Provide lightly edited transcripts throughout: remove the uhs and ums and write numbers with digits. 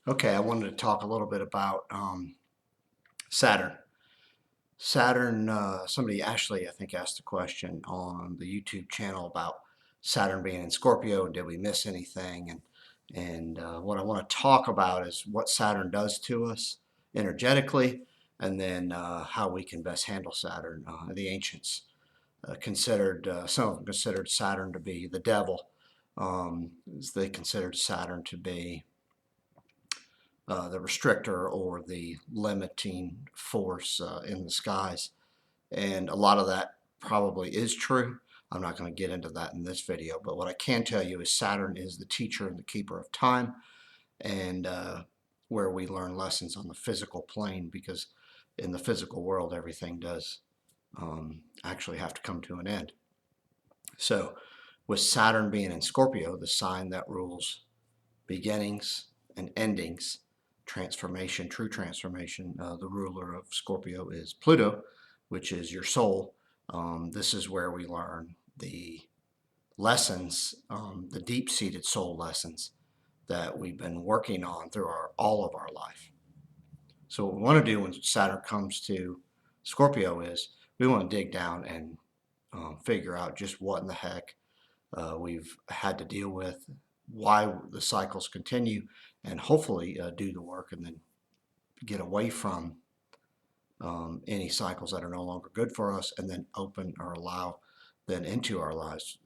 Okay, I wanted to talk a little bit about Saturn. Saturn, somebody actually, I think, asked a question on the YouTube channel about Saturn being in Scorpio and did we miss anything? And what I want to talk about is what Saturn does to us energetically, and then how we can best handle Saturn. The ancients some of them considered Saturn to be the devil. They considered Saturn to be the restrictor or the limiting force in the skies. And a lot of that probably is true. I'm not going to get into that in this video, but what I can tell you is Saturn is the teacher and the keeper of time, and where we learn lessons on the physical plane, because in the physical world, everything does actually have to come to an end. So, with Saturn being in Scorpio, the sign that rules beginnings and endings, transformation, true transformation. The ruler of Scorpio is Pluto, which is your soul. This is where we learn the lessons, the deep-seated soul lessons that we've been working on through all of our life. So what we want to do when Saturn comes to Scorpio is we want to dig down and figure out just what in the heck we've had to deal with, why the cycles continue, and hopefully do the work and then get away from any cycles that are no longer good for us, and then open or allow then into our lives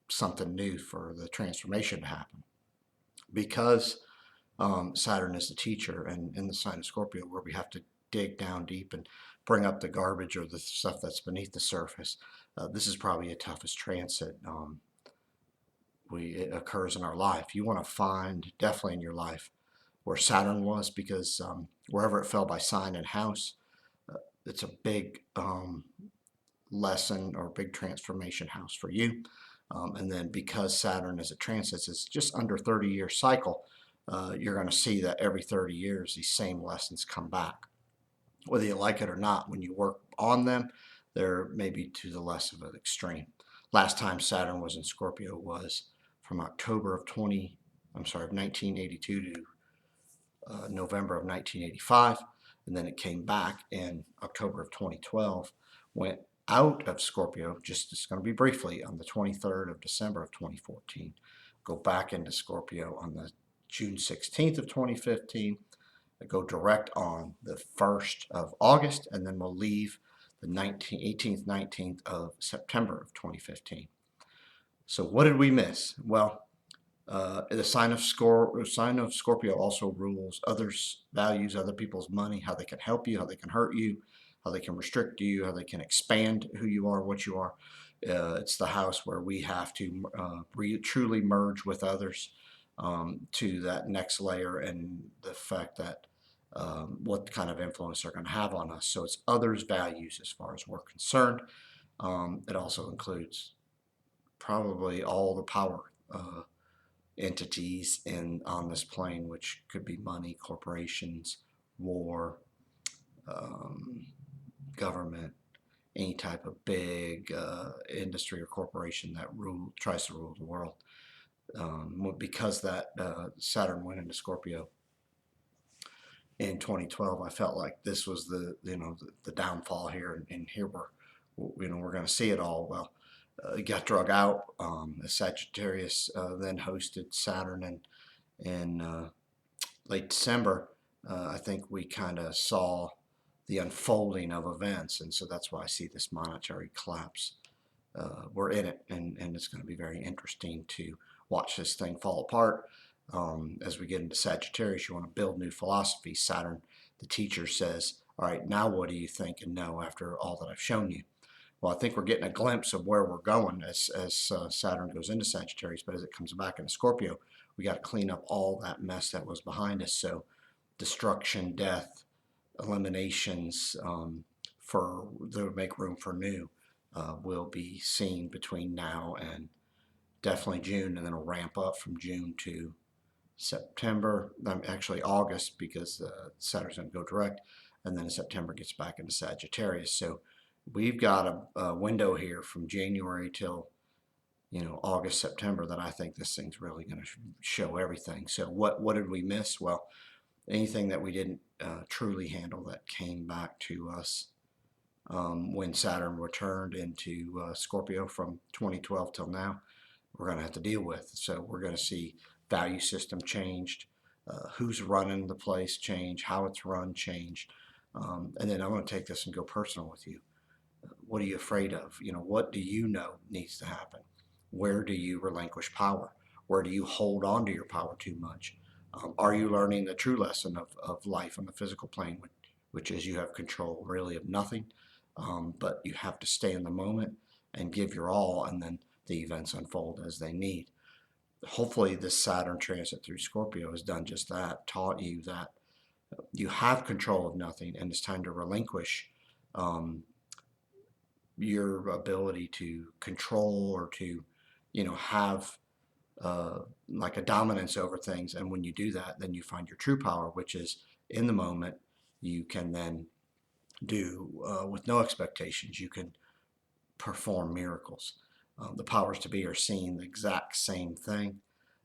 something new for the transformation to happen. Because Saturn is the teacher, and in the sign of Scorpio, where we have to dig down deep and bring up the garbage or the stuff that's beneath the surface, this is probably the toughest transit it occurs in our life. You want to find definitely in your life where Saturn was, because wherever it fell by sign and house, it's a big lesson or big transformation house for you. And then because Saturn as it transits is just under 30-year cycle, you're going to see that every 30 years these same lessons come back. Whether you like it or not, when you work on them, they're maybe to the less of an extreme. Last time Saturn was in Scorpio was from October of 1982 to November of 1985, and then it came back in October of 2012, went out of Scorpio, it's going to be briefly, on the 23rd of December of 2014, go back into Scorpio on the June 16th of 2015, go direct on the 1st of August, and then we'll leave the 18th, 19th of September of 2015. So what did we miss? Well, the sign of Scorpio also rules others' values, other people's money, how they can help you, how they can hurt you, how they can restrict you, how they can expand who you are, what you are. It's the house where we have to truly merge with others to that next layer, and the fact that what kind of influence they're going to have on us. So it's others' values as far as we're concerned. It also includes probably all the power entities on this plane, which could be money, corporations, war, government, any type of big industry or corporation that tries to rule the world. Because that Saturn went into Scorpio in 2012, I felt like this was the downfall here, and here we're going to see it all. Well, it got drug out. Sagittarius then hosted Saturn in late December. I think we kind of saw the unfolding of events, and so that's why I see this monetary collapse. We're in it, and it's going to be very interesting to watch this thing fall apart. As we get into Sagittarius, you want to build new philosophy. Saturn, the teacher, says, all right, now what do you think and know after all that I've shown you? Well, I think we're getting a glimpse of where we're going as Saturn goes into Sagittarius, but as it comes back into Scorpio, we got to clean up all that mess that was behind us. So destruction, death, eliminations to make room for new will be seen between now and definitely June, and then it'll ramp up from June to September, actually August, because Saturn's going to go direct, and then in September gets back into Sagittarius. So we've got a window here from January till August, September, that I think this thing's really going to show everything. So what did we miss? Well, anything that we didn't truly handle that came back to us when Saturn returned into Scorpio from 2012 till now, we're going to have to deal with. So we're going to see value system changed, who's running the place change, how it's run changed. And then I'm going to take this and go personal with you. What are you afraid of? What do you know needs to happen? Where do you relinquish power? Where do you hold on to your power too much? Are you learning the true lesson of life on the physical plane, which is you have control really of nothing, but you have to stay in the moment and give your all, and then the events unfold as they need. Hopefully this Saturn transit through Scorpio has done just that, taught you that you have control of nothing, and it's time to relinquish your ability to control or to, have like a dominance over things. And when you do that, then you find your true power, which is in the moment. You can then do with no expectations. You can perform miracles. The powers to be are seeing the exact same thing.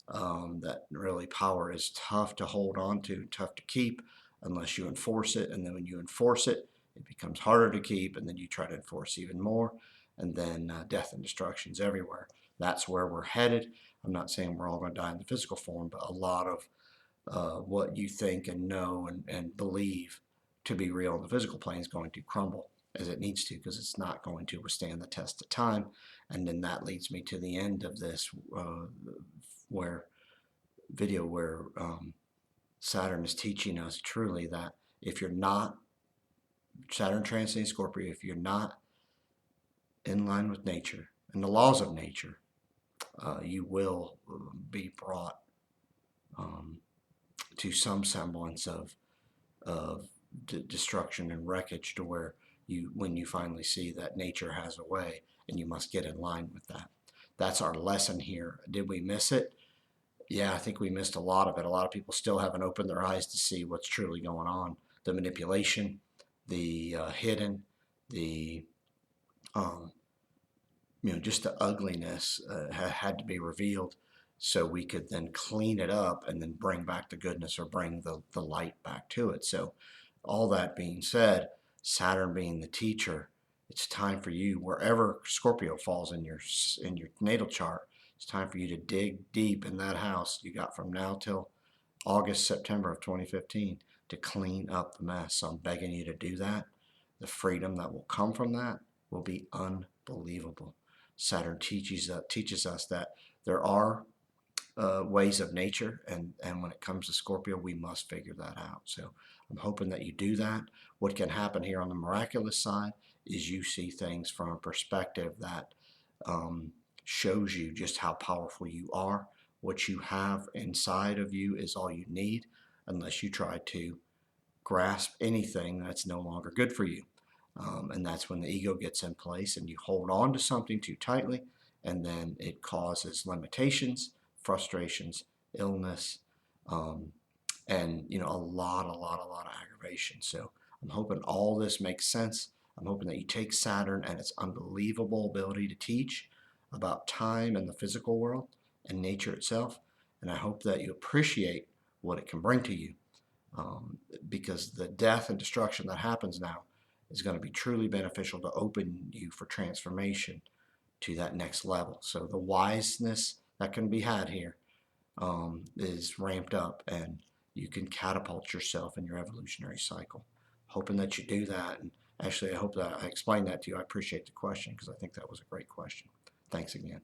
That really power is tough to hold on to, tough to keep unless you enforce it. And then when you enforce it, it becomes harder to keep, and then you try to enforce even more, and then death and destruction's everywhere. That's where we're headed. I'm not saying we're all going to die in the physical form, but a lot of what you think and know and believe to be real in the physical plane is going to crumble as it needs to, because it's not going to withstand the test of time. And then that leads me to the end of this where Saturn is teaching us truly that if you're not Saturn transiting Scorpio, if you're not in line with nature and the laws of nature, you will be brought to some semblance of destruction and wreckage, to where when you finally see that nature has a way, and you must get in line with that. That's our lesson here. Did we miss it? Yeah, I think we missed a lot of it. A lot of people still haven't opened their eyes to see what's truly going on. The manipulation, the hidden, the just the ugliness had to be revealed, so we could then clean it up and then bring back the goodness, or bring the light back to it. So all that being said, Saturn being the teacher, it's time for you, wherever Scorpio falls in your natal chart, it's time for you to dig deep in that house you got from now till August, September of 2015 to clean up the mess. So I'm begging you to do that. The freedom that will come from that will be unbelievable. Saturn teaches us that there are ways of nature, and when it comes to Scorpio, we must figure that out. So I'm hoping that you do that. What can happen here on the miraculous side is you see things from a perspective that shows you just how powerful you are. What you have inside of you is all you need, unless you try to grasp anything that's no longer good for you. And that's when the ego gets in place and you hold on to something too tightly, and then it causes limitations, frustrations, illness, and a lot of aggravation. So I'm hoping all this makes sense. I'm hoping that you take Saturn and its unbelievable ability to teach about time and the physical world and nature itself, and I hope that you appreciate what it can bring to you, because the death and destruction that happens now is going to be truly beneficial to open you for transformation to that next level. So the wiseness that can be had here is ramped up, and you can catapult yourself in your evolutionary cycle. Hoping that you do that. And actually, I hope that I explained that to you. I appreciate the question, because I think that was a great question. Thanks again.